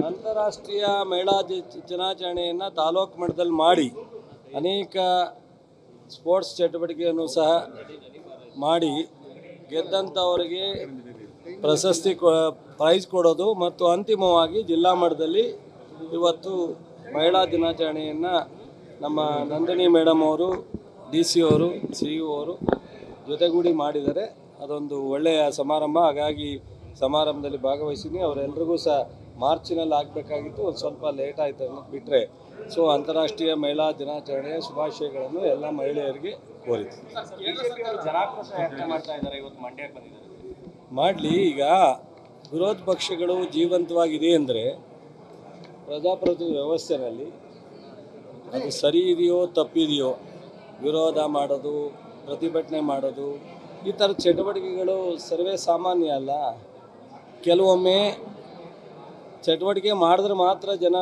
ಅಂತಾರಾಷ್ಟ್ರೀಯ ಮಹಿಳಾ ದಿನಾಚರಣೆಯನ್ನು ತಾಲೂಕು ಮಟ್ಟದಲ್ಲಿ ಮಾಡಿ ಅನೇಕ ಸ್ಪೋರ್ಟ್ಸ್ ಚಟುವಟಿಕೆಯನ್ನು ಸಹ ಮಾಡಿ ಗೆದ್ದಂಥವರಿಗೆ ಪ್ರಶಸ್ತಿ ಪ್ರೈಸ್ ಕೊಡೋದು ಮತ್ತು ಅಂತಿಮವಾಗಿ ಜಿಲ್ಲಾ ಮಟ್ಟದಲ್ಲಿ ಇವತ್ತು ಮಹಿಳಾ ದಿನಾಚರಣೆಯನ್ನು ನಮ್ಮ ನಂದಿನಿ ಮೇಡಮ್ ಅವರು DC ಅವರು CEO ಅವರು ಜೊತೆಗೂಡಿ ಮಾಡಿದ್ದಾರೆ. ಅದೊಂದು ಒಳ್ಳೆಯ ಸಮಾರಂಭ. ಹಾಗಾಗಿ ಸಮಾರಂಭದಲ್ಲಿ ಭಾಗವಹಿಸಿದ್ದೀನಿ. ಅವರೆಲ್ಲರಿಗೂ ಸಹ ಮಾರ್ಚಿನಲ್ಲಿ ಆಗಬೇಕಾಗಿತ್ತು, ಒಂದು ಸ್ವಲ್ಪ ಲೇಟ್ ಆಯಿತು ಅನ್ನೋದು ಬಿಟ್ಟರೆ. ಸೊ ಅಂತಾರಾಷ್ಟ್ರೀಯ ಮಹಿಳಾ ದಿನಾಚರಣೆಯ ಶುಭಾಶಯಗಳನ್ನು ಎಲ್ಲ ಮಹಿಳೆಯರಿಗೆ ಕೋರಿದ್ದೆ. ಮಾಡಲಿ. ಈಗ ವಿರೋಧ ಪಕ್ಷಗಳು ಜೀವಂತವಾಗಿದೆ ಅಂದರೆ ಪ್ರಜಾಪ್ರಭುತ್ವ ವ್ಯವಸ್ಥೆಯಲ್ಲಿ ಅದು ಸರಿ ಇದೆಯೋ ತಪ್ಪಿದೆಯೋ, ವಿರೋಧ ಮಾಡೋದು, ಪ್ರತಿಭಟನೆ ಮಾಡೋದು, ಈ ಥರ ಚಟುವಟಿಕೆಗಳು ಸರ್ವೇ ಸಾಮಾನ್ಯ ಅಲ್ಲ. ಕೆಲವೊಮ್ಮೆ ಚಟುವಟಿಕೆ ಮಾಡಿದ್ರೆ ಮಾತ್ರ ಜನ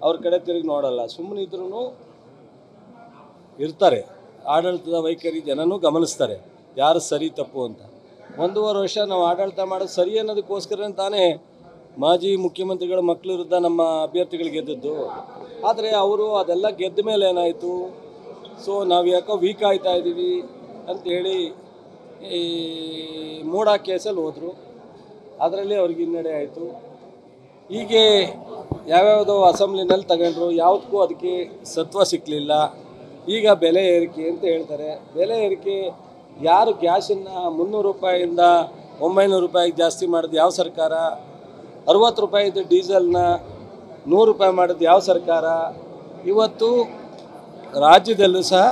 ಅವ್ರ ಕಡೆ ತಿರುಗಿ ನೋಡಲ್ಲ, ಸುಮ್ಮನಿದ್ರೂ ಇರ್ತಾರೆ. ಆಡಳಿತದ ವೈಖರಿ ಜನನೂ ಗಮನಿಸ್ತಾರೆ ಯಾರು ಸರಿ ತಪ್ಪು ಅಂತ. 1.5 ವರ್ಷ ನಾವು ಆಡಳಿತ ಮಾಡೋದು ಸರಿ ಅನ್ನೋದಕ್ಕೋಸ್ಕರ ತಾನೇ ಮಾಜಿ ಮುಖ್ಯಮಂತ್ರಿಗಳ ಮಕ್ಕಳ ವಿರುದ್ಧ ನಮ್ಮ ಅಭ್ಯರ್ಥಿಗಳು ಗೆದ್ದದ್ದು. ಆದರೆ ಅವರು ಅದೆಲ್ಲ ಗೆದ್ದ ಮೇಲೆ ಏನಾಯಿತು, ಸೊ ನಾವು ಯಾಕೋ ವೀಕ್ ಆಗ್ತಾ ಇದ್ದೀವಿ ಅಂಥೇಳಿ ಈ ಮೂಡಾ ಕೇಸಲ್ಲಿ ಹೋದರು. ಅದರಲ್ಲಿ ಅವ್ರಿಗೆ ಹಿನ್ನಡೆ ಆಯಿತು. ಹೀಗೆ ಯಾವ್ಯಾವುದೋ ಅಸೆಂಬ್ಲಿನಲ್ಲಿ ತಗೊಂಡ್ರು, ಯಾವುದಕ್ಕೂ ಅದಕ್ಕೆ ಸತ್ವ ಸಿಕ್ಕಲಿಲ್ಲ. ಈಗ ಬೆಲೆ ಏರಿಕೆ ಅಂತ ಹೇಳ್ತಾರೆ. ಬೆಲೆ ಏರಿಕೆ ಯಾರು ಗ್ಯಾಸನ್ನು 300 ರೂಪಾಯಿಂದ 900 ರೂಪಾಯಿಗೆ ಜಾಸ್ತಿ ಮಾಡಿದ್ದು ಯಾವ ಸರ್ಕಾರ? 60 ರೂಪಾಯಿದು ಡೀಸೆಲ್ನ 100 ರೂಪಾಯಿ ಮಾಡಿದ್ದು ಯಾವ ಸರ್ಕಾರ? ಇವತ್ತು ರಾಜ್ಯದಲ್ಲೂ ಸಹ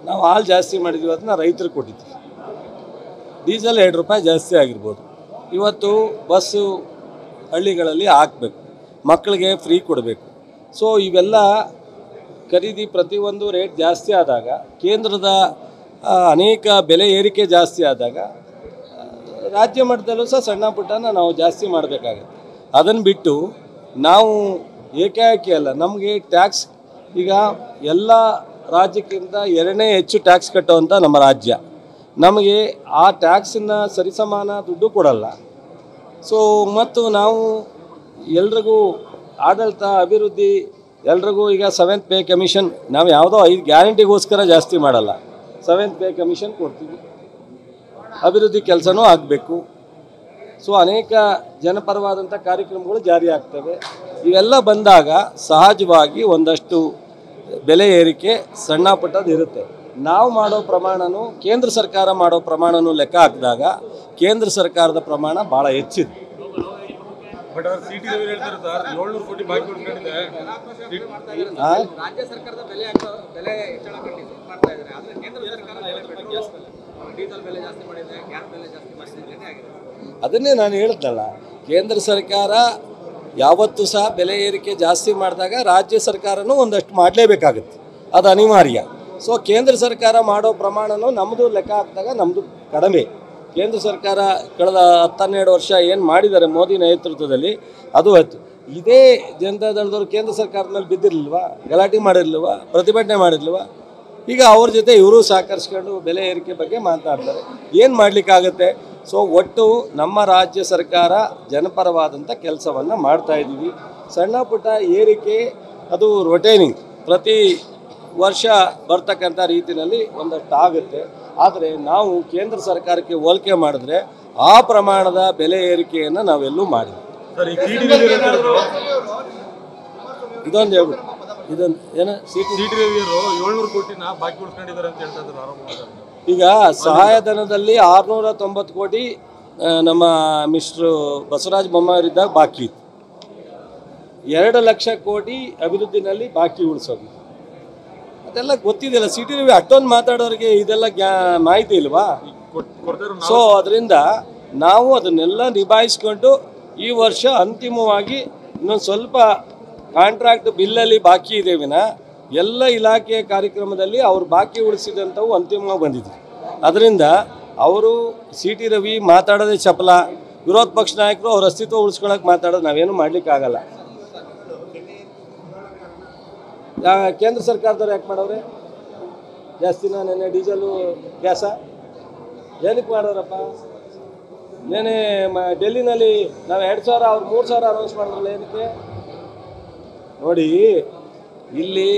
ನಾವು ಹಾಲು ಜಾಸ್ತಿ ಮಾಡಿದ್ವಿ, ಅದನ್ನ ರೈತರಿಗೆ ಕೊಟ್ಟಿದ್ವಿ. ಡೀಸೆಲ್ 2 ರೂಪಾಯಿ ಜಾಸ್ತಿ ಆಗಿರ್ಬೋದು. ಇವತ್ತು ಬಸ್ಸು ಹಳ್ಳಿಗಳಲ್ಲಿ ಹಾಕಬೇಕು, ಮಕ್ಕಳಿಗೆ ಫ್ರೀ ಕೊಡಬೇಕು. ಸೊ ಇವೆಲ್ಲ ಖರೀದಿ ಪ್ರತಿಯೊಂದು ರೇಟ್ ಜಾಸ್ತಿ ಆದಾಗ, ಕೇಂದ್ರದ ಅನೇಕ ಬೆಲೆ ಏರಿಕೆ ಜಾಸ್ತಿ ಆದಾಗ ರಾಜ್ಯ ಮಟ್ಟದಲ್ಲೂ ಸಹ ಸಣ್ಣ ಪುಟ್ಟನ ನಾವು ಜಾಸ್ತಿ ಮಾಡಬೇಕಾಗತ್ತೆ. ಅದನ್ನು ಬಿಟ್ಟು ನಾವು ಏಕಾಏಕಿ ಅಲ್ಲ, ನಮಗೆ ಟ್ಯಾಕ್ಸ್ ಈಗ ಎಲ್ಲ ರಾಜ್ಯಕ್ಕಿಂತ 2ನೇ ಹೆಚ್ಚು ಟ್ಯಾಕ್ಸ್ ಕಟ್ಟುವಂಥ ನಮ್ಮ ರಾಜ್ಯ. ನಮಗೆ ಆ ಟ್ಯಾಕ್ಸನ್ನು ಸರಿಸಮಾನ ದುಡ್ಡು ಕೊಡಲ್ಲ. ಸೊ ಮತ್ತು ನಾವು ಎಲ್ರಿಗೂ ಆಡಳಿತ ಅಭಿವೃದ್ಧಿ ಎಲ್ರಿಗೂ ಈಗ 7th ಪೇ ಕಮಿಷನ್ ನಾವು ಯಾವುದೋ 5 ಗ್ಯಾರಂಟಿಗೋಸ್ಕರ ಜಾಸ್ತಿ ಮಾಡಲ್ಲ. 7th ಪೇ ಕಮಿಷನ್ ಕೊಡ್ತೀವಿ, ಅಭಿವೃದ್ಧಿ ಕೆಲಸನೂ ಆಗಬೇಕು. ಸೊ ಅನೇಕ ಜನಪರವಾದಂಥ ಕಾರ್ಯಕ್ರಮಗಳು ಜಾರಿ ಆಗ್ತವೆ. ಇವೆಲ್ಲ ಬಂದಾಗ ಸಹಜವಾಗಿ ಒಂದಷ್ಟು ಬೆಲೆ ಏರಿಕೆ ಸಣ್ಣ ಪುಟ್ಟದ್ದು ಇರುತ್ತೆ. ನಾವು ಮಾಡೋ ಪ್ರಮಾಣನೂ ಕೇಂದ್ರ ಸರ್ಕಾರ ಮಾಡೋ ಪ್ರಮಾಣನೂ ಲೆಕ್ಕ ಹಾಕಿದಾಗ ಕೇಂದ್ರ ಸರ್ಕಾರದ ಪ್ರಮಾಣ ಭಾಳ ಹೆಚ್ಚಿದೆ. ಬಟ್ ಅವರು ಸಿಟಿ ರವಿ ಹೇಳ್ತಾರೆ ಸರ್ 700 ಕೋಟಿ ಬಾಕಿ ಉಳಿಸ್ಕೊಂಡಿದೆ. ರಾಜ್ಯ ಸರ್ಕಾರದ ಬೆಲೆ ಹೆಚ್ಚಳ ಮಾಡ್ತಾ ಇದ್ದಾರೆ. ಆದರೆ ಕೇಂದ್ರ ಸರ್ಕಾರ ಡೀಸೆಲ್ ಬೆಲೆ ಜಾಸ್ತಿ ಮಾಡಿದೆ, ಗ್ಯಾಸ್ ಬೆಲೆ ಜಾಸ್ತಿ ಮಾಡಿದೆ. ಅದನ್ನೇ ನಾನು ಹೇಳಿದ್ನಲ್ಲ, ಕೇಂದ್ರ ಸರ್ಕಾರ ಯಾವತ್ತೂ ಸಹ ಬೆಲೆ ಏರಿಕೆ ಜಾಸ್ತಿ ಮಾಡಿದಾಗ ರಾಜ್ಯ ಸರ್ಕಾರನೂ ಒಂದಷ್ಟು ಮಾಡಲೇಬೇಕಾಗುತ್ತೆ, ಅದು ಅನಿವಾರ್ಯ. ಸೊ ಕೇಂದ್ರ ಸರ್ಕಾರ ಮಾಡೋ ಪ್ರಮಾಣನೂ ನಮ್ಮದು ಲೆಕ್ಕ ಹಾಕಿದಾಗ ನಮ್ಮದು ಕಡಿಮೆ. ಕೇಂದ್ರ ಸರ್ಕಾರ ಕಳೆದ 10-12 ವರ್ಷ ಏನು ಮಾಡಿದ್ದಾರೆ ಮೋದಿ ನೇತೃತ್ವದಲ್ಲಿ ಅದು ಆಯಿತು. ಇದೇ ಜನತಾ ದಳದವರು ಕೇಂದ್ರ ಸರ್ಕಾರದ ಮೇಲೆ ಬಿದ್ದಿರಲಿಲ್ವಾ, ಗಲಾಟೆ ಮಾಡಿರಲಿಲ್ವಾ, ಪ್ರತಿಭಟನೆ ಮಾಡಿರಲಿಲ್ವಾ? ಈಗ ಅವ್ರ ಜೊತೆ ಇವರು ಸಹಕರಿಸ್ಕೊಂಡು ಬೆಲೆ ಏರಿಕೆ ಬಗ್ಗೆ ಮಾತನಾಡ್ತಾರೆ. ಏನು ಮಾಡಲಿಕ್ಕಾಗತ್ತೆ? ಸೊ ಒಟ್ಟು ನಮ್ಮ ರಾಜ್ಯ ಸರ್ಕಾರ ಜನಪರವಾದಂಥ ಕೆಲಸವನ್ನು ಮಾಡ್ತಾಯಿದ್ದೀವಿ. ಸಣ್ಣ ಪುಟ್ಟ ಏರಿಕೆ ಅದು ರೊಟೇನಿಂಗ್ ಪ್ರತಿ ವರ್ಷ ಬರ್ತಕ್ಕಂಥ ರೀತಿಯಲ್ಲಿ ಒಂದಷ್ಟು ಆಗುತ್ತೆ. ಆದರೆ ನಾವು ಕೇಂದ್ರ ಸರ್ಕಾರಕ್ಕೆ ಹೋಲಿಕೆ ಮಾಡಿದ್ರೆ ಆ ಪ್ರಮಾಣದ ಬೆಲೆ ಏರಿಕೆಯನ್ನು ನಾವೆಲ್ಲೂ ಮಾಡಿದ್ವಿ. ಇದೊಂದು ಹೇಳ್ಬಿಟ್ಟು ಇದೊಂದು ಏನು ಸಿಟಿ ರವಿಯವರು 700 ಕೋಟಿನ ಬಾಕಿ ಉಳಿಸ್ಕೊಂಡಿದ್ದಾರೆ ಅಂತ ಹೇಳ್ತಾ ಇದ್ದಾರೆ ಆರೋಪ. ಈಗ ಸಹಾಯಧನದಲ್ಲಿ 690 ಕೋಟಿ ನಮ್ಮ ಮಿಸ್ಟ್ರು ಬಸವರಾಜ ಬೊಮ್ಮಾಯಿಯವರಿದ್ದಾಗ ಬಾಕಿ ಇತ್ತು. 2 ಲಕ್ಷ ಕೋಟಿ ಅಭಿವೃದ್ಧಿನಲ್ಲಿ ಬಾಕಿ ಉಳಿಸೋದು ಅದೆಲ್ಲ ಗೊತ್ತಿದೆಯಲ್ಲ. ಸಿಟಿ ರವಿ ಅಷ್ಟೊಂದು ಮಾತಾಡೋರಿಗೆ ಇದೆಲ್ಲ ಮಾಹಿತಿ ಇಲ್ವಾ? ಸೊ ಅದರಿಂದ ನಾವು ಅದನ್ನೆಲ್ಲ ನಿಭಾಯಿಸ್ಕೊಂಡು ಈ ವರ್ಷ ಅಂತಿಮವಾಗಿ ಇನ್ನೊಂದು ಸ್ವಲ್ಪ ಕಾಂಟ್ರಾಕ್ಟ್ ಬಿಲ್ಲಲ್ಲಿ ಬಾಕಿ ಇದೆ ವಿನ ಎಲ್ಲ ಇಲಾಖೆಯ ಕಾರ್ಯಕ್ರಮದಲ್ಲಿ ಅವರು ಬಾಕಿ ಉಳಿಸಿದಂಥವು ಅಂತಿಮವಾಗಿ ಬಂದಿದ್ವಿ. ಅದರಿಂದ ಅವರು ಸಿಟಿ ರವಿ ಮಾತಾಡೋದೇ ಚಪಲ. ವಿರೋಧ ಪಕ್ಷ ನಾಯಕರು ಅವ್ರ ಅಸ್ತಿತ್ವ ಉಳಿಸ್ಕೊಳ್ಳೋಕೆ ಮಾತಾಡೋದು ನಾವೇನು ಮಾಡಲಿಕ್ಕಾಗಲ್ಲ. ಕೇಂದ್ರ ಸರ್ಕಾರದವ್ರು ಯಾಕೆ ಮಾಡವ್ರೆ ಜಾಸ್ತಿನ? ನೆನ್ನೆ ಡೀಸೆಲು ಗ್ಯಾಸ ಏನಕ್ಕೆ ಮಾಡೋರಪ್ಪ? ನೇನೆ ಡೆಲ್ಲಿನಲ್ಲಿ ನಾವು 2,000 ಅವ್ರು 3,000 ಅನೌನ್ಸ್ ಮಾಡಿದ್ರಲ್ಲ ಏನಕ್ಕೆ? ನೋಡಿ, ಇಲ್ಲಿ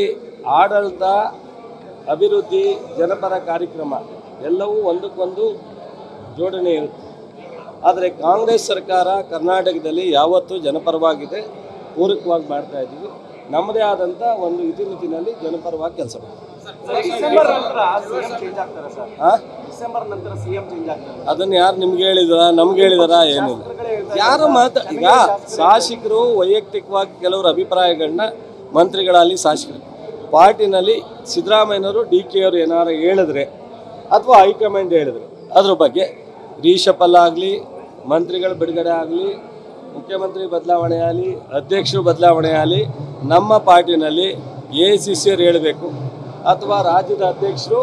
ಆಡಳಿತ, ಅಭಿವೃದ್ಧಿ, ಜನಪರ ಕಾರ್ಯಕ್ರಮ ಎಲ್ಲವೂ ಒಂದಕ್ಕೊಂದು ಜೋಡಣೆ ಇರುತ್ತೆ. ಆದರೆ ಕಾಂಗ್ರೆಸ್ ಸರ್ಕಾರ ಕರ್ನಾಟಕದಲ್ಲಿ ಯಾವತ್ತೂ ಜನಪರವಾಗಿದೆ, ಪೂರಕವಾಗಿ ಮಾಡ್ತಾ ಇದ್ದೀವಿ. ನಮ್ಮದೇ ಆದಂಥ ಒಂದು ಇತಿಮಿತಿನಲ್ಲಿ ಜನಪರವಾಗಿ ಕೆಲಸ ಮಾಡ್ತೀವಿ. ಡಿಸೆಂಬರ್ ನಂತರ ಸಿಎಂ ಚೇಂಜ್ ಆಗ್ತಾರೆ ಸರ್. ಹಾಂ, ಡಿಸೆಂಬರ್ ನಂತರ ಸಿಎಂ ಚೇಂಜ್ ಆಗ್ತಾರೆ. ಅದನ್ನು ಯಾರು ನಿಮ್ಗೆ ಹೇಳಿದಾರ, ನಮ್ಗೆ ಹೇಳಿದಾರ? ಏನಿಲ್ಲ. ಯಾರು ಈಗ ಶಾಸಕರು ವೈಯಕ್ತಿಕವಾಗಿ ಕೆಲವರು ಅಭಿಪ್ರಾಯಗಳನ್ನ ಮಂತ್ರಿಗಳಲ್ಲಿ ಶಾಸಕರು ಪಾರ್ಟಿನಲ್ಲಿ ಸಿದ್ದರಾಮಯ್ಯನವರು DK ಅವರು ಏನಾರು ಹೇಳಿದ್ರೆ ಅಥವಾ ಹೈಕಮಾಂಡ್ ಹೇಳಿದ್ರೆ ಅದ್ರ ಬಗ್ಗೆ ರೀಶಫಲ್ ಆಗಲಿ, ಮಂತ್ರಿಗಳ ಬಿಡುಗಡೆ ಆಗಲಿ, ಮುಖ್ಯಮಂತ್ರಿ ಬದಲಾವಣೆ ಆಗಲಿ, ಅಧ್ಯಕ್ಷರು ಬದಲಾವಣೆ ಆಗಲಿ, ನಮ್ಮ ಪಾರ್ಟಿನಲ್ಲಿ ACC ಅವರು ಹೇಳಬೇಕು ಅಥವಾ ರಾಜ್ಯದ ಅಧ್ಯಕ್ಷರು,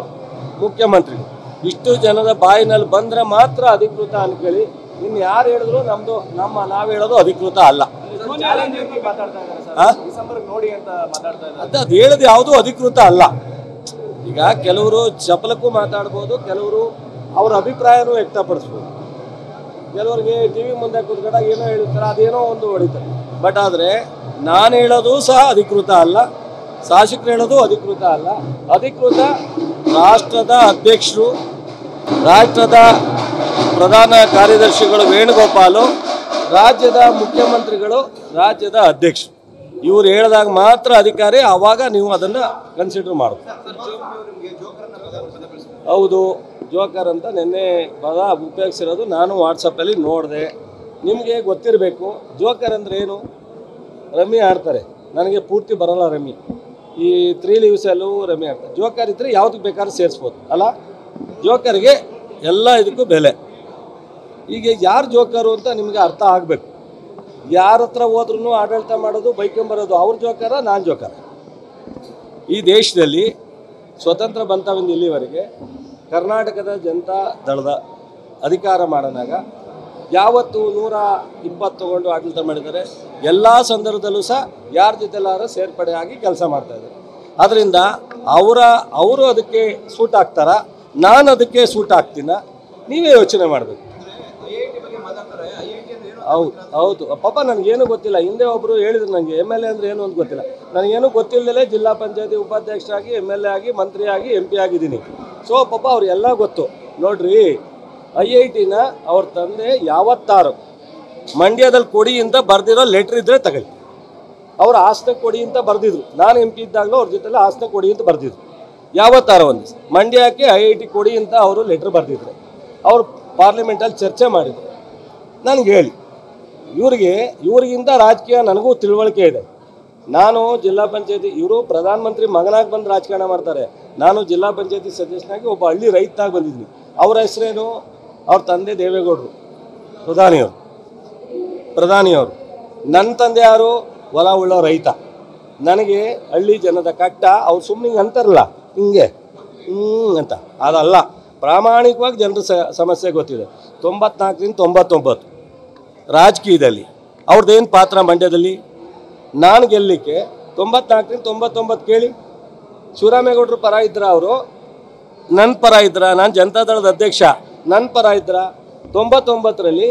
ಮುಖ್ಯಮಂತ್ರಿಗಳು ಇಷ್ಟು ಜನದ ಬಾಯಿನಲ್ಲಿ ಬಂದರೆ ಮಾತ್ರ ಅಧಿಕೃತ ಅನ್ಕೊಳ್ಳಿ. ಇನ್ನು ಯಾರು ಹೇಳಿದ್ರು ನಾವು ಹೇಳೋದು ಅಧಿಕೃತ ಅಲ್ಲ. ಅದು ಹೇಳೋದು ಯಾವುದೂ ಅಧಿಕೃತ ಅಲ್ಲ. ಈಗ ಕೆಲವರು ಚಪಲಕ್ಕೂ ಮಾತಾಡ್ಬೋದು, ಕೆಲವರು ಅವ್ರ ಅಭಿಪ್ರಾಯನೂ ವ್ಯಕ್ತಪಡಿಸ್ಬೋದು. ಕೆಲವರಿಗೆ TV ಮುಂದೆ ಕೂತ್ಕೊಂಡಾಗ ಏನೋ ಹೇಳ್ತಾರೆ, ಅದೇನೋ ಒಂದು ಹೊಡಿತಾರೆ. ಬಟ್ ಆದರೆ ನಾನು ಹೇಳೋದು ಸಹ ಅಧಿಕೃತ ಅಲ್ಲ, ಶಾಸಕರು ಹೇಳೋದು ಅಧಿಕೃತ ಅಲ್ಲ. ಅಧಿಕೃತ ರಾಷ್ಟ್ರದ ಅಧ್ಯಕ್ಷರು, ರಾಷ್ಟ್ರದ ಪ್ರಧಾನ ಕಾರ್ಯದರ್ಶಿಗಳು ವೇಣುಗೋಪಾಲು, ರಾಜ್ಯದ ಮುಖ್ಯಮಂತ್ರಿಗಳು, ರಾಜ್ಯದ ಅಧ್ಯಕ್ಷರು ಇವರು ಹೇಳಿದಾಗ ಮಾತ್ರ ಅಧಿಕಾರಿ. ಆವಾಗ ನೀವು ಅದನ್ನು ಕನ್ಸಿಡರ್ ಮಾಡಬೇಕು. ಹೌದು, ಜೋಕರ್ ಅಂತ ನಿನ್ನೆ ಪದ ಉಪಯೋಗಿಸಿರೋದು ನಾನು ವಾಟ್ಸಪ್ಪಲ್ಲಿ ನೋಡಿದೆ. ನಿಮಗೆ ಗೊತ್ತಿರಬೇಕು ಜೋಕರ್ ಅಂದರೆ ಏನು. ರಮ್ಮಿ ಆಡ್ತಾರೆ, ನನಗೆ ಪೂರ್ತಿ ಬರೋಲ್ಲ ರಮ್ಮಿ. ಈ 3 ಲೀವ್ಸಲ್ಲೂ ರಮ್ಮಿ ಆಡ್ತಾರೆ. ಜೋಕರ್ ಇದ್ದರೆ ಯಾವುದಕ್ಕೆ ಬೇಕಾದ್ರೂ ಸೇರಿಸ್ಬೋದು ಅಲ್ಲ. ಜೋಕರ್ಗೆ ಎಲ್ಲ ಇದಕ್ಕೂ ಬೆಲೆ. ಈಗ ಯಾರು ಜೋಕರು ಅಂತ ನಿಮಗೆ ಅರ್ಥ ಆಗಬೇಕು. ಯಾರ ಹತ್ರ ಹೋದ್ರೂ ಆಡಳಿತ ಮಾಡೋದು, ಬೈಕೊಂಬರೋದು ಅವ್ರ ಜೋಕರ, ನಾನು ಜೋಕರ. ಈ ದೇಶದಲ್ಲಿ ಸ್ವತಂತ್ರ ಬಂತವಿಂದ ಇಲ್ಲಿವರೆಗೆ ಕರ್ನಾಟಕದ ಜನತಾ ದಳದ ಅಧಿಕಾರ ಮಾಡೋನಾಗ ಯಾವತ್ತು 120 ತಗೊಂಡು ಆಡಳಿತ ಮಾಡಿದ್ದಾರೆ. ಎಲ್ಲ ಸಂದರ್ಭದಲ್ಲೂ ಸಹ ಯಾರ ಜೊತೆಲಾರ ಸೇರ್ಪಡೆ ಆಗಿ ಕೆಲಸ ಮಾಡ್ತಾಯಿದ್ದಾರೆ. ಅದರಿಂದ ಅವರು ಅದಕ್ಕೆ ಸೂಟ್ ಆಗ್ತಾರ, ನಾನು ಅದಕ್ಕೆ ಸೂಟ್ ಆಗ್ತೀನ, ನೀವೇ ಯೋಚನೆ ಮಾಡಬೇಕು. ಹೌದು ಪಾಪ ನನಗೇನು ಗೊತ್ತಿಲ್ಲ. ಹಿಂದೆ ಒಬ್ಬರು ಹೇಳಿದ್ರು ನನಗೆ MLA ಅಂದರೆ ಏನು ಅಂತ ಗೊತ್ತಿಲ್ಲ. ನನಗೇನು ಗೊತ್ತಿಲ್ಲದಲೇ ಜಿಲ್ಲಾ ಪಂಚಾಯತಿ ಉಪಾಧ್ಯಕ್ಷರಾಗಿ, MLA ಆಗಿ, ಮಂತ್ರಿಯಾಗಿ, MP ಆಗಿದ್ದೀನಿ. ಸೊ ಪಾಪ ಅವ್ರಿಗೆಲ್ಲ ಗೊತ್ತು. ನೋಡ್ರಿ, IIT-ನ ಅವ್ರ ತಂದೆ ಯಾವತ್ತಾರು ಮಂಡ್ಯದಲ್ಲಿ ಕೊಡಿ ಅಂತ ಬರೆದಿರೋ ಲೆಟ್ರ್ ಇದ್ದರೆ ತಗೊಳ್ಳಿ. ಅವ್ರು ಹಾಸನ ಕೊಡಿ ಅಂತ ಬರೆದಿದ್ರು. ನಾನು MP ಇದ್ದಾಗಲೂ ಅವ್ರ ಜೊತೆಲ್ಲ ಹಾಸನ ಕೊಡಿ ಅಂತ ಬರೆದಿದ್ರು. ಯಾವತ್ತಾರು ಒಂದು ಮಂಡ್ಯಕ್ಕೆ IIT ಕೊಡಿ ಅಂತ ಅವರು ಲೆಟ್ರ್ ಬರೆದಿದ್ರು. ಅವರು ಪಾರ್ಲಿಮೆಂಟಲ್ಲಿ ಚರ್ಚೆ ಮಾಡಿದರು. ನನಗೆ ಹೇಳಿ, ಇವ್ರಿಗಿಂತ ರಾಜಕೀಯ ನನಗೂ ತಿಳುವಳಿಕೆ ಇದೆ. ನಾನು ಜಿಲ್ಲಾ ಪಂಚಾಯತಿ, ಇವರು ಪ್ರಧಾನಮಂತ್ರಿ ಮಗನಾಗಿ ಬಂದು ರಾಜಕಾರಣ ಮಾಡ್ತಾರೆ. ನಾನು ಜಿಲ್ಲಾ ಪಂಚಾಯತಿ ಸದಸ್ಯನಾಗಿ ಒಬ್ಬ ಹಳ್ಳಿ ರೈತಾಗಿ ಬಂದಿದ್ದೀನಿ. ಅವರ ಹೆಸರೇನು? ಅವ್ರ ತಂದೆ ದೇವೇಗೌಡರು, ಪ್ರಧಾನಿಯವರು. ನನ್ನ ತಂದೆ ಯಾರು? ಹೊಲ ಉಳ್ಳೋ ರೈತ. ನನಗೆ ಹಳ್ಳಿ ಜನದ ಕಷ್ಟ ಅವ್ರು ಸುಮ್ಮನೆ ಅಂತಾರಲ್ಲ ಹಿಂಗೆ ಅಂತ, ಅದಲ್ಲ. ಪ್ರಾಮಾಣಿಕವಾಗಿ ಜನರ ಸಮಸ್ಯೆ ಗೊತ್ತಿದೆ. 94ರಿಂದ 99 ರಾಜಕೀಯದಲ್ಲಿ ಅವ್ರದ್ದೇನು ಪಾತ್ರ ಮಂಡ್ಯದಲ್ಲಿ? ನಾನು ಗೆಲ್ಲಲಿಕ್ಕೆ 94ರಿಂದ 99 ಕೇಳಿ. ಶಿವರಾಮೇಗೌಡರು ಪರ ಇದ್ರ, ಅವರು ನನ್ನ ಪರ ಇದ್ರ, ನಾನು ಜನತಾದಳದ ಅಧ್ಯಕ್ಷ, ನನ್ನ ಪರ ಇದ್ರ. 99ರಲ್ಲಿ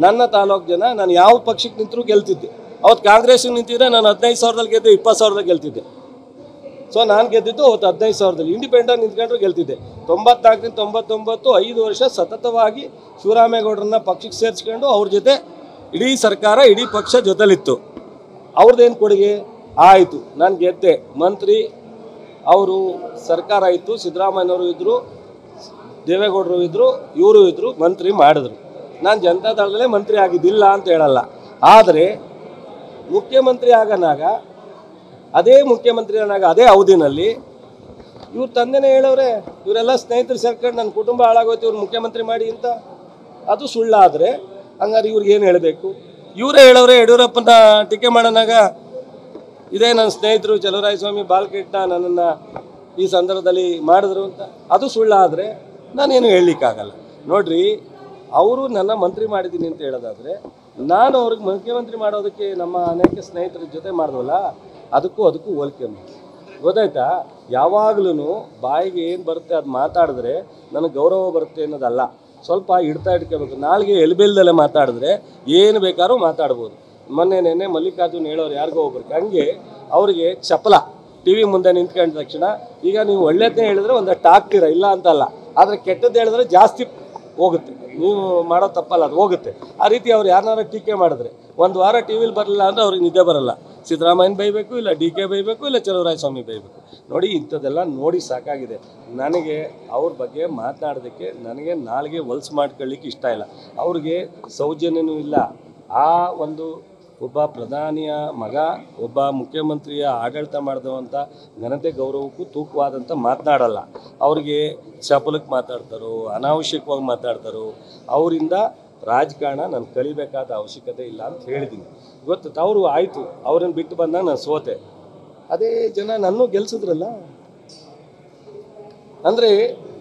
ನನ್ನ ತಾಲೂಕು ಜನ ನಾನು ಯಾವ ಪಕ್ಷಕ್ಕೆ ನಿಂತರೂ ಗೆಲ್ತಿದ್ದೆ. ಅವತ್ತು ಕಾಂಗ್ರೆಸ್ಗೆ ನಿಂತಿದ್ರೆ ನಾನು 15,000ದಲ್ಲಿ ಗೆದ್ದೆ, 20,000ದಲ್ಲಿ ಗೆಲ್ತಿದ್ದೆ. ಸೊ ನಾನು ಗೆದ್ದಿದ್ದು ಅವತ್ತು 15,000ದಲ್ಲಿ. ಇಂಡಿಪೆಂಡೆಂಟ್ ನಿಂತ್ಕೊಂಡ್ರು ಗೆಲ್ತಿದ್ದೆ. 94ರಿಂದ 99 5 ವರ್ಷ ಸತತವಾಗಿ ಶಿವರಾಮೇಗೌಡರನ್ನ ಪಕ್ಷಕ್ಕೆ ಸೇರಿಸ್ಕೊಂಡು ಅವ್ರ ಜೊತೆ ಇಡೀ ಸರ್ಕಾರ, ಇಡೀ ಪಕ್ಷ ಜೊತೆಲಿತ್ತು. ಅವ್ರದ್ದೇನು ಕೊಡುಗೆ ಆಯಿತು? ನಾನು ಗೆದ್ದೆ, ಮಂತ್ರಿ, ಅವರು ಸರ್ಕಾರ ಇತ್ತು, ಸಿದ್ದರಾಮಯ್ಯನವರು ಇದ್ದರು, ದೇವೇಗೌಡರು ಇದ್ದರು, ಇವರು ಇದ್ದರು, ಮಂತ್ರಿ ಮಾಡಿದ್ರು. ನಾನು ಜನತಾದಳದಲ್ಲೇ ಮಂತ್ರಿ ಆಗಿದ್ದಿಲ್ಲ ಅಂತ ಹೇಳಲ್ಲ. ಆದರೆ ಮುಖ್ಯಮಂತ್ರಿ ಆಗನಾಗ, ಅದೇ ಮುಖ್ಯಮಂತ್ರಿ ಆನಾಗ ಅದೇ ಅವಧಿನಲ್ಲಿ ಇವ್ರ ತಂದೆನೇ ಹೇಳವ್ರೆ, ಇವರೆಲ್ಲ ಸ್ನೇಹಿತರು ಸೇರ್ಕೊಂಡು ನನ್ನ ಕುಟುಂಬ ಹಾಳಾಗೋಯ್ತು, ಇವ್ರು ಮುಖ್ಯಮಂತ್ರಿ ಮಾಡಿ ಅಂತ. ಅದು ಸುಳ್ಳಾದರೆ ಹಂಗಾರೆ ಇವ್ರಿಗೇನು ಹೇಳಬೇಕು? ಇವರೇ ಹೇಳವ್ರೆ, ಯಡಿಯೂರಪ್ಪನ ಟೀಕೆ ಮಾಡೋನಾಗ ಇದೇ ನನ್ನ ಸ್ನೇಹಿತರು ಚಲುವರಾಯಸ್ವಾಮಿ ಬಾಲ್ಕೃಷ್ಣ ನನ್ನನ್ನು ಈ ಸಂದರ್ಭದಲ್ಲಿ ಮಾಡಿದ್ರು ಅಂತ. ಅದು ಸುಳ್ಳಾದರೆ ನಾನೇನು ಹೇಳಲಿಕ್ಕಾಗಲ್ಲ. ನೋಡ್ರಿ, ಅವರು ನನ್ನ ಮಂತ್ರಿ ಮಾಡಿದ್ದೀನಿ ಅಂತ ಹೇಳೋದಾದರೆ, ನಾನು ಅವ್ರಿಗೆ ಮುಖ್ಯಮಂತ್ರಿ ಮಾಡೋದಕ್ಕೆ ನಮ್ಮ ಅನೇಕ ಸ್ನೇಹಿತರ ಜೊತೆ ಮಾಡಿದ್ವಲ್ಲ, ಅದಕ್ಕೂ ಹೋಲಿಕೆ ಮಾಡಿ. ಗೊತ್ತಾಯ್ತಾ? ಯಾವಾಗಲೂ ಬಾಯಿಗೆ ಏನು ಬರುತ್ತೆ ಅದು ಮಾತಾಡಿದ್ರೆ ನನಗೆ ಗೌರವ ಬರುತ್ತೆ ಅನ್ನೋದಲ್ಲ. ಸ್ವಲ್ಪ ಇಡ್ಕೋಬೇಕು. ನಾಳೆಗೆ ಎಲ್ಬೆಲ್ದಲ್ಲೇ ಮಾತಾಡಿದ್ರೆ ಏನು ಬೇಕಾದ್ರೂ ಮಾತಾಡ್ಬೋದು. ನೆನ್ನೆ ಮಲ್ಲಿಕಾರ್ಜುನ್ ಹೇಳೋರು ಯಾರಿಗೋ ಒಬ್ರಿಗೆ, ಹಂಗೆ ಅವ್ರಿಗೆ ಚಪಲ ಟಿ ವಿ ಮುಂದೆ ನಿಂತ್ಕೊಂಡ ತಕ್ಷಣ ಈಗ ನೀವು ಒಳ್ಳೇದನ್ನೇ ಹೇಳಿದ್ರೆ ಒಂದಷ್ಟು ಆಗ್ತೀರ, ಇಲ್ಲ ಅಂತಲ್ಲ, ಆದರೆ ಕೆಟ್ಟದ್ದು ಹೇಳಿದ್ರೆ ಜಾಸ್ತಿ ಹೋಗುತ್ತೆ. ನೀವು ಮಾಡೋ ತಪ್ಪಲ್ಲ, ಅದು ಹೋಗುತ್ತೆ. ಆ ರೀತಿ ಅವ್ರು ಯಾರನ್ನಾರ ಟೀಕೆ ಮಾಡಿದ್ರೆ ಒಂದು ವಾರ ಟಿ ವಿಲಿ ಬರಲಿಲ್ಲ ಅಂದರೆ ಅವ್ರಿಗೆ ನಿದ್ದೆ ಬರಲ್ಲ. ಸಿದ್ದರಾಮಯ್ಯನ ಬೈಬೇಕು, ಇಲ್ಲ ಡಿ ಕೆ ಬೈಬೇಕು, ಇಲ್ಲ ಚಲುವರಾಯಸ್ವಾಮಿ ಬೈಬೇಕು. ನೋಡಿ, ಇಂಥದ್ದೆಲ್ಲ ನೋಡಿ ಸಾಕಾಗಿದೆ. ನನಗೆ ಅವ್ರ ಬಗ್ಗೆ ಮಾತನಾಡೋದಕ್ಕೆ ನನಗೆ ನಾಳೆಗೆ ಹೊಲ್ಸು ಮಾಡ್ಕೊಳ್ಳಿಕ್ಕೆ ಇಷ್ಟ ಇಲ್ಲ. ಅವ್ರಿಗೆ ಸೌಜನ್ಯನೂ ಇಲ್ಲ. ಆ ಒಂದು ಒಬ್ಬ ಪ್ರಧಾನಿಯ ಮಗ, ಒಬ್ಬ ಮುಖ್ಯಮಂತ್ರಿಯ ಆಡಳಿತ ಮಾಡಿದಂಥ ಘನತೆ ಗೌರವಕ್ಕೂ ತೂಕವಾದಂಥ ಮಾತನಾಡಲ್ಲ. ಅವ್ರಿಗೆ ಚಪಲಕ್ಕೆ ಮಾತಾಡ್ತಾರೋ, ಅನಾವಶ್ಯಕವಾಗಿ ಮಾತಾಡ್ತಾರೋ, ಅವರಿಂದ ರಾಜಕಾರಣ ನಾನು ಕಲಿಬೇಕಾದ ಅವಶ್ಯಕತೆ ಇಲ್ಲ ಅಂತ ಹೇಳಿದ್ದೀನಿ. ಇವತ್ತು ಅವರು ಆಯಿತು, ಅವ್ರನ್ನ ಬಿಟ್ಟು ಬಂದಾಗ ನಾನು ಸೋತೆ. ಅದೇ ಜನ ನನ್ನೂ ಗೆಲ್ಸಿದ್ರಲ್ಲ, ಅಂದರೆ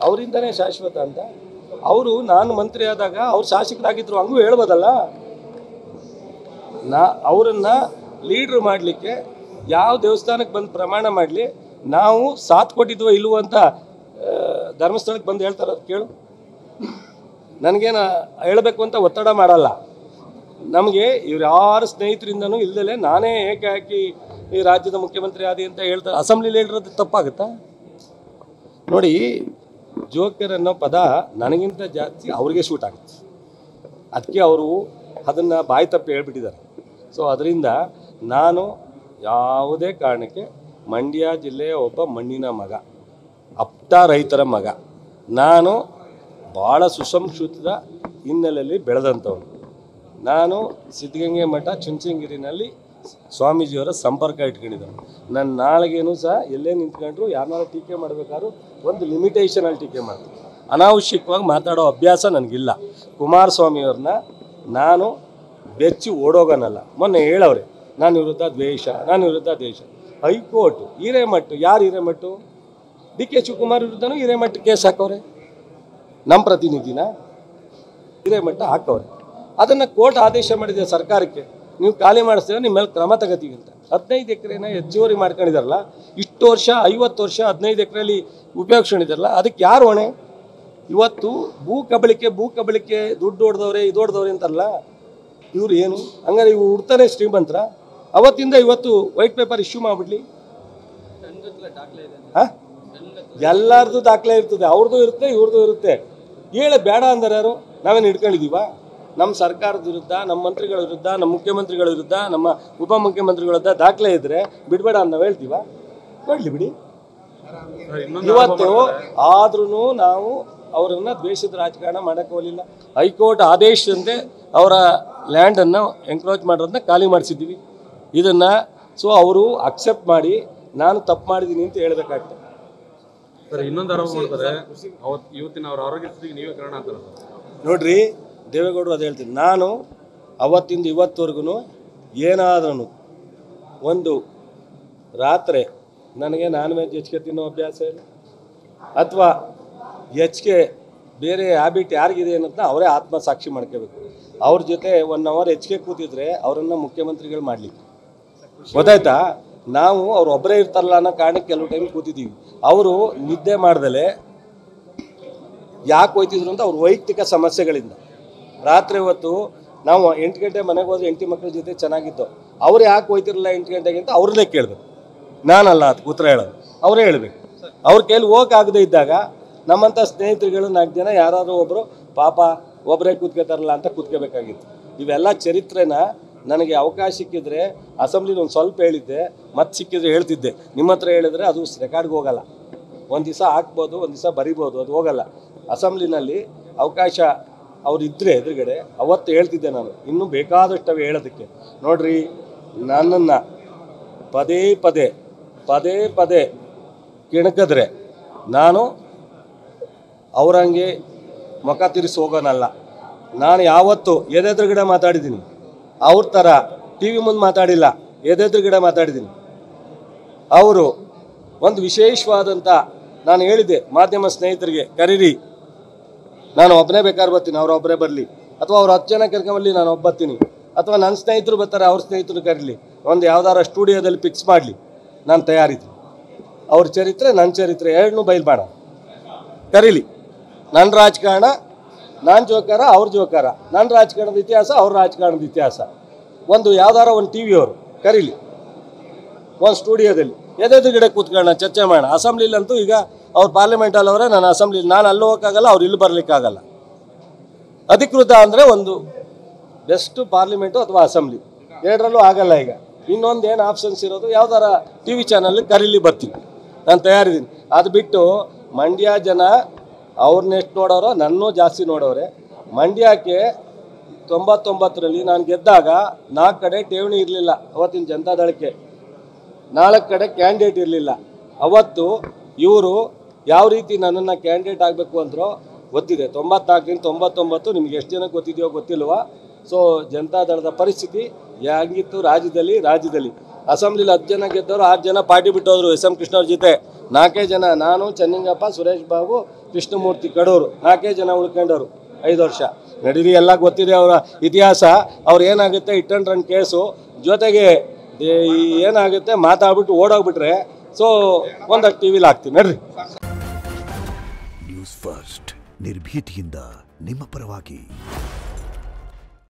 ಅವರಿಂದನೇ ಶಾಶ್ವತ ಅಂತ. ಅವರು ನಾನು ಮಂತ್ರಿ ಆದಾಗ ಅವ್ರು ಶಾಸಕರಾಗಿದ್ದರು, ಹಂಗೂ ಹೇಳ್ಬೋದಲ್ಲ. ಅವರನ್ನು ಲೀಡ್ರ್ ಮಾಡಲಿಕ್ಕೆ ಯಾವ ದೇವಸ್ಥಾನಕ್ಕೆ ಬಂದು ಪ್ರಮಾಣ ಮಾಡಲಿ, ನಾವು ಸಾಥ್ ಕೊಟ್ಟಿದ್ವೋ ಇಲ್ವೋ ಅಂತ ಧರ್ಮಸ್ಥಳಕ್ಕೆ ಬಂದು ಹೇಳ್ತಾರೆ. ಕೇಳು, ನನಗೇನು ಹೇಳಬೇಕು ಅಂತ ಒತ್ತಡ ಮಾಡಲ್ಲ. ನಮಗೆ ಇವ್ರು ಯಾರು ಸ್ನೇಹಿತರಿಂದನೂ ಇಲ್ದಲೆ ನಾನೇ ಏಕಾಏಕಿ ಈ ರಾಜ್ಯದ ಮುಖ್ಯಮಂತ್ರಿ ಆದಿ ಅಂತ ಹೇಳ್ತಾರೆ. ಅಸೆಂಬ್ಲಿಲಿ ಹೇಳಿರೋದು ತಪ್ಪಾಗುತ್ತಾ? ನೋಡಿ, ಜೋಕರ್ ಅನ್ನೋ ಪದ ನನಗಿಂತ ಜಾಸ್ತಿ ಅವ್ರಿಗೆ ಶೂಟ್ ಆಗುತ್ತೆ. ಅದಕ್ಕೆ ಅವರು ಅದನ್ನು ಬಾಯಿ ತಪ್ಪಿ ಹೇಳ್ಬಿಟ್ಟಿದ್ದಾರೆ. ಸೊ ಅದರಿಂದ ನಾನು ಯಾವುದೇ ಕಾರಣಕ್ಕೆ ಮಂಡ್ಯ ಜಿಲ್ಲೆಯ ಒಬ್ಬ ಮಣ್ಣಿನ ಮಗ, ಅಪ್ತ ರೈತರ ಮಗ, ನಾನು ಭಾಳ ಸುಸಂಸ್ಕೃತದ ಹಿನ್ನೆಲೆಯಲ್ಲಿ ಬೆಳೆದಂಥವನು. ನಾನು ಸಿದ್ಧಗಂಗೆ ಮಠ ಚುಂಚನಗಿರಿನಲ್ಲಿ ಸ್ವಾಮೀಜಿಯವರ ಸಂಪರ್ಕ ಇಟ್ಕೊಂಡಿದ್ದನು. ನನ್ನ ನಾಳೆಗೇನು ಸಹ ಎಲ್ಲೇ ನಿಂತ್ಕೊಂಡ್ರು ಯಾರನ್ನಾರು ಟೀಕೆ ಮಾಡಬೇಕಾದ್ರೂ ಒಂದು ಲಿಮಿಟೇಷನಲ್ಲಿ ಟೀಕೆ ಮಾಡ್ತೀನಿ. ಅನಾವಶ್ಯಕವಾಗಿ ಮಾತಾಡೋ ಅಭ್ಯಾಸ ನನಗಿಲ್ಲ. ಕುಮಾರಸ್ವಾಮಿಯವ್ರನ್ನ ನಾನು ಬೆಚ್ಚಿ ಓಡೋಗೋನಲ್ಲ. ಮೊನ್ನೆ ಹೇಳವ್ರೆ ನಾನು ವಿರುದ್ಧ ದ್ವೇಷ, ನಾನು ವಿರುದ್ಧ ದ್ವೇಷ. ಹೈಕೋರ್ಟು ಹಿರೇಮಠ, ಯಾರು ಹಿರೇಮಠು? ಡಿ ಕೆ ಶಿವಕುಮಾರ್ ವಿರುದ್ಧನೂ ಹಿರೇಮಠ ಕೇಸ್ ಹಾಕವ್ರೆ. ನಮ್ಮ ಪ್ರತಿನಿಧಿನ ಹಿರೇಮಠ ಹಾಕವ್ರೆ. ಅದನ್ನು ಕೋರ್ಟ್ ಆದೇಶ ಮಾಡಿದೆ ಸರ್ಕಾರಕ್ಕೆ, ನೀವು ಖಾಲಿ ಮಾಡಿಸ್ತೀರ, ನಿಮ್ಮ ಮೇಲೆ ಕ್ರಮ ತಗೋತೀವಿ ಅಂತ. 15 ಎಕರೆನ ಹೆಚ್ಚುವರಿ ಮಾಡ್ಕೊಂಡಿದಾರಲ್ಲ, ಇಷ್ಟು ವರ್ಷ 50 ವರ್ಷ 15 ಎಕರೆಯಲ್ಲಿ ಉಪಯೋಗಿಸ್ಕೊಂಡಿದ್ದಾರಲ್ಲ, ಅದಕ್ಕೆ ಯಾರು ಹೊಣೆ? ಇವತ್ತು ಭೂ ಕಬಳಿಕೆ ದುಡ್ಡು ಹೊಡೆದವ್ರೆ, ಇದು ಹೊಡೆದವ್ರೆ ಅಂತಾರಲ್ಲ, ಇವ್ರು ಏನು ಹಂಗಾರೆ ಇವ್ರು ಹುಡ್ತಾನೆ ಶ್ರೀಮಂತರ? ಅವತ್ತಿಂದ ಇವತ್ತು ವೈಟ್ ಪೇಪರ್ ಇಶ್ಯೂ ಮಾಡಿಬಿಡ್ಲಿ. ಹಾಂ, ಎಲ್ಲರದು ದಾಖಲೆ ಇರ್ತದೆ, ಅವ್ರದ್ದು ಇರುತ್ತೆ, ಇವ್ರದ್ದು ಇರುತ್ತೆ. ಹೇಳಿ ಬೇಡ ಅಂದ್ರೆ ಯಾರು? ನಾವೇನು ಹಿಡ್ಕೊಂಡಿದ್ದೀವ? ನಮ್ಮ ಸರ್ಕಾರದ ವಿರುದ್ಧ, ನಮ್ಮ ಮಂತ್ರಿಗಳ ವಿರುದ್ಧ, ನಮ್ಮ ಮುಖ್ಯಮಂತ್ರಿಗಳ ವಿರುದ್ಧ, ನಮ್ಮ ಉಪಮುಖ್ಯಮಂತ್ರಿಗಳ ವಿರುದ್ಧ ದಾಖಲೆ ಇದ್ದರೆ ಬಿಡಬೇಡ ಅಂತ ನಾವು ಹೇಳ್ತೀವ? ಮಾಡಲಿ ಬಿಡಿ. ಇವತ್ತು ಆದ್ರೂ ನಾವು ಅವರನ್ನು ದ್ವೇಷದ ರಾಜಕಾರಣ ಮಾಡೋಕ್ಕೆ ಹೋಗಲಿಲ್ಲ. ಹೈಕೋರ್ಟ್ ಆದೇಶದಂತೆ ಅವರ ಲ್ಯಾಂಡನ್ನು ಎಂಕ್ರೋಚ್ ಮಾಡೋದನ್ನ ಖಾಲಿ ಮಾಡಿಸಿದ್ದೀವಿ. ಇದನ್ನು ಸೊ ಅವರು ಅಕ್ಸೆಪ್ಟ್ ಮಾಡಿ ನಾನು ತಪ್ಪು ಮಾಡಿದ್ದೀನಿ ಅಂತ ಹೇಳ್ಬೇಕಾಗ್ತದೆ. ಸರ್, ಇನ್ನೊಂದು ಆರೋಪ ಮಾಡ್ತಾರೆ, ಇವತ್ತಿನ ಅವ್ರ ಆರೋಗ್ಯ ಸ್ಥಿತಿಗೆ ನೀವೇ ಕಾರಣ ಅಂತಾರೆ. ನೋಡ್ರಿ, ದೇವೇಗೌಡರು ಅದು ಹೇಳ್ತೀನಿ, ನಾನು ಅವತ್ತಿಂದ ಇವತ್ತುವರೆಗೂ ಏನಾದ್ರೂ ಒಂದು ರಾತ್ರಿ ನನಗೆ ನಾನ್ ವೆಜ್ ಹೆಚ್ಚಿಗೆ ತಿನ್ನೋ ಅಭ್ಯಾಸ ಇಲ್ಲ, ಅಥವಾ ಹೆಚ್ಚಿಗೆ ಬೇರೆ ಹ್ಯಾಬಿಟ್ ಯಾರಿಗಿದೆ ಅನ್ನೋದನ್ನ ಅವರೇ ಆತ್ಮಸಾಕ್ಷಿ ಮಾಡ್ಕೋಬೇಕು. ಅವ್ರ ಜೊತೆ 1 ಅವರ್ ಹೆಚ್ಚಿಗೆ ಕೂತಿದ್ರೆ ಅವರನ್ನು ಮುಖ್ಯಮಂತ್ರಿಗಳು ಮಾಡಲಿಕ್ಕೆ ಗೊತ್ತಾಯ್ತಾ? ನಾವು ಅವ್ರು ಒಬ್ಬರೇ ಇರ್ತಾರಲ್ಲ ಅನ್ನೋ ಕಾರಣಕ್ಕೆ ಕೆಲವು ಟೈಮ್ ಕೂತಿದ್ದೀವಿ. ಅವರು ನಿದ್ದೆ ಮಾಡ್ದಲೆ ಯಾಕೆ ಹೋಯ್ತಿದ್ರು ಅಂತ ಅವ್ರ ವೈಯಕ್ತಿಕ ಸಮಸ್ಯೆಗಳಿಂದ. ರಾತ್ರಿ ಹೊತ್ತು ನಾವು 8 ಗಂಟೆ ಮನೆಗೆ ಹೋದ್ರೆ ಹೆಂಡತಿ ಮಕ್ಕಳ ಜೊತೆ ಚೆನ್ನಾಗಿದ್ದು, ಅವ್ರು ಯಾಕೆ ಹೋಯ್ತಿರಲಿಲ್ಲ 8 ಗಂಟೆಗೆ ಅಂತ ಅವ್ರನ್ನೇ ಕೇಳಬೇಕು. ನಾನಲ್ಲ ಅದಕ್ಕೆ ಉತ್ತರ ಹೇಳೋದು, ಅವರೇ ಹೇಳಬೇಕು. ಅವ್ರ ಕೈಲಿ ಹೋಗೋಕ್ಕಾಗದೇ ಇದ್ದಾಗ ನಮ್ಮಂಥ ಸ್ನೇಹಿತರುಗಳು 4 ಜನ ಯಾರಾದರೂ ಒಬ್ಬರು ಪಾಪ ಒಬ್ಬರೇ ಕೂತ್ಕೋತಾರಲ್ಲ ಅಂತ ಕೂತ್ಕೋಬೇಕಾಗಿತ್ತು. ಇವೆಲ್ಲ ಚರಿತ್ರೆನ ನನಗೆ ಅವಕಾಶ ಸಿಕ್ಕಿದ್ರೆ ಅಸೆಂಬ್ಲಿನ ಒಂದು ಸ್ವಲ್ಪ ಹೇಳಿದ್ದೆ, ಮತ್ತೆ ಸಿಕ್ಕಿದ್ರೆ ಹೇಳ್ತಿದ್ದೆ. ನಿಮ್ಮ ಹತ್ರ ಹೇಳಿದ್ರೆ ಅದು ರೆಕಾರ್ಡ್ಗೆ ಹೋಗಲ್ಲ. ಒಂದು ದಿವಸ ಹಾಕ್ಬೋದು, ಒಂದು ದಿವಸ ಬರಿಬೋದು, ಅದು ಹೋಗಲ್ಲ. ಅಸೆಂಬ್ಲಿನಲ್ಲಿ ಅವಕಾಶ ಅವರಿದ್ದರೆ ಎದುರುಗಡೆ ಅವತ್ತು ಹೇಳ್ತಿದ್ದೆ ನಾನು. ಇನ್ನೂ ಬೇಕಾದಷ್ಟವೇ ಹೇಳೋದಕ್ಕೆ. ನೋಡ್ರಿ, ನನ್ನನ್ನು ಪದೇ ಪದೇ ಕೆಣಕಿದ್ರೆ ನಾನು ಅವರಂಗೆ ಮುಖ ತಿರ್ಸಿ ಹೋಗೋನಲ್ಲ. ನಾನು ಯಾವತ್ತು ಎದೆದುರುಗಡೆ ಮಾತಾಡಿದ್ದೀನಿ, ಅವ್ರ ಥರ ಟಿ ವಿ ಮುಂದೆ ಮಾತಾಡಿಲ್ಲ, ಎದೆದುರುಗಡೆ ಮಾತಾಡಿದ್ದೀನಿ. ಅವರು ಒಂದು ವಿಶೇಷವಾದಂಥ, ನಾನು ಹೇಳಿದ್ದೆ ಮಾಧ್ಯಮ ಸ್ನೇಹಿತರಿಗೆ, ಕರೀರಿ, ನಾನು ಒಬ್ಬನೇ ಬೇಕಾದ್ರೆ ಬರ್ತೀನಿ, ಅವ್ರು ಒಬ್ಬರೇ ಬರಲಿ, ಅಥವಾ ಅವ್ರು 10 ಜನ ಕರ್ಕೊಂಬರಲಿ, ನಾನು ಒಬ್ಬ ಬರ್ತೀನಿ, ಅಥವಾ ನನ್ನ ಸ್ನೇಹಿತರು ಬರ್ತಾರೆ, ಅವ್ರ ಸ್ನೇಹಿತರು ಕರೀಲಿ, ಒಂದು ಯಾವ್ದಾರ ಸ್ಟುಡಿಯೋದಲ್ಲಿ ಫಿಕ್ಸ್ ಮಾಡಲಿ, ನಾನು ತಯಾರಿದ್ದೀನಿ. ಅವ್ರ ಚರಿತ್ರೆ ನನ್ನ ಚರಿತ್ರೆ ಎರಡನ್ನೂ ಬಯಲು ಮಾಡ ಕರೀಲಿ. ನನ್ನ ರಾಜಕಾರಣ ನಾನು ಜೋಕಾರ ಅವ್ರ ಜೋಕಾರ, ನನ್ನ ರಾಜಕಾರಣದ ಇತಿಹಾಸ ಅವ್ರ ರಾಜಕಾರಣದ ಇತಿಹಾಸ. ಒಂದು ಯಾವ್ದಾರ ಒಂದು ಟಿ ವಿಯವರು ಕರೀಲಿ, ಒಂದು ಸ್ಟುಡಿಯೋದಲ್ಲಿ ಎದೆದುಗಡೆ ಕೂತ್ಕೊಳ್ಳೋಣ, ಚರ್ಚೆ ಮಾಡೋಣ. ಅಸೆಂಬ್ಲಿಲಂತೂ ಈಗ ಅವ್ರು ಪಾರ್ಲಿಮೆಂಟಲ್ಲಿ ಅವರೇ, ನಾನು ಅಸೆಂಬ್ಲಿ, ನಾನು ಅಲ್ಲಿ ಹೋಗೋಕ್ಕಾಗಲ್ಲ, ಅವ್ರು ಇಲ್ಲಿ ಬರಲಿಕ್ಕಾಗಲ್ಲ. ಅಧಿಕೃತ ಅಂದರೆ ಒಂದು ಬೆಸ್ಟ್ ಪಾರ್ಲಿಮೆಂಟು ಅಥವಾ ಅಸೆಂಬ್ಲಿ, ಎರಡರಲ್ಲೂ ಆಗಲ್ಲ. ಈಗ ಇನ್ನೊಂದು ಏನು ಆಪ್ಷನ್ಸ್ ಇರೋದು, ಯಾವ್ದಾರ ಟಿ ವಿ ಚಾನಲ್ ಕರೀಲಿ, ಬರ್ತೀನಿ, ನಾನು ತಯಾರಿದ್ದೀನಿ. ಅದು ಬಿಟ್ಟು ಮಂಡ್ಯ ಜನ ಅವ್ರನ್ನ ಎಷ್ಟು ನೋಡೋರೋ ನನ್ನೂ ಜಾಸ್ತಿ ನೋಡೋರೆ. ಮಂಡ್ಯಕ್ಕೆ 99ರಲ್ಲಿ ನಾನು ಗೆದ್ದಾಗ 4 ಕಡೆ ಠೇವಣಿ ಇರಲಿಲ್ಲ. ಅವತ್ತಿನ ಜನತಾದಳಕ್ಕೆ 4 ಕಡೆ ಕ್ಯಾಂಡಿಡೇಟ್ ಇರಲಿಲ್ಲ. ಅವತ್ತು ಇವರು ಯಾವ ರೀತಿ ನನ್ನನ್ನು ಕ್ಯಾಂಡಿಡೇಟ್ ಆಗಬೇಕು ಅಂದ್ರೋ ಗೊತ್ತಿದೆ. 94ರಿಂದ 99 ನಿಮ್ಗೆ ಎಷ್ಟು ಜನಕ್ಕೆ ಗೊತ್ತಿದೆಯೋ ಗೊತ್ತಿಲ್ವಾ. ಸೊ ಜನತಾದಳದ ಪರಿಸ್ಥಿತಿ ಹೆಂಗಿತ್ತು ರಾಜ್ಯದಲ್ಲಿ ಅಸೆಂಬ್ಲಿಲಿ 10 ಜನ ಗೆದ್ದವರು 6 ಜನ ಪಾರ್ಟಿ ಬಿಟ್ಟೋದ್ರು. ಎಸ್ ಎಂ ಕೃಷ್ಣವ್ರ ಜೊತೆ 4 ಜನ, ನಾನು, ಚೆನ್ನಿಂಗಪ್ಪ, ಸುರೇಶ್ ಬಾಬು, ಕೃಷ್ಣಮೂರ್ತಿ ಕಡೂರು, 4 ಜನ ಉಳ್ಕೊಂಡವರು 5 ವರ್ಷ. ನಡೀರಿ, ಎಲ್ಲ ಗೊತ್ತಿದೆ ಅವರ ಇತಿಹಾಸ. ಅವ್ರು ಏನಾಗುತ್ತೆ, ಹಿಟ್ ಆ್ಯಂಡ್ ರನ್ ಕೇಸು, ಜೊತೆಗೆ ಏನಾಗುತ್ತೆ ಮಾತಾಡ್ಬಿಟ್ಟು ಓಡೋಗ್ಬಿಟ್ರೆ ಸೊ ಒಂದಷ್ಟು ಟಿ ವಿಲಿ ಹಾಕ್ತೀನಿ ನಡ್ರಿ. ನ್ಯೂಸ್ ಫಸ್ಟ್ ನಿರ್ಭೀತಿಯಿಂದ ನಿಮ್ಮ ಪರವಾಗಿ.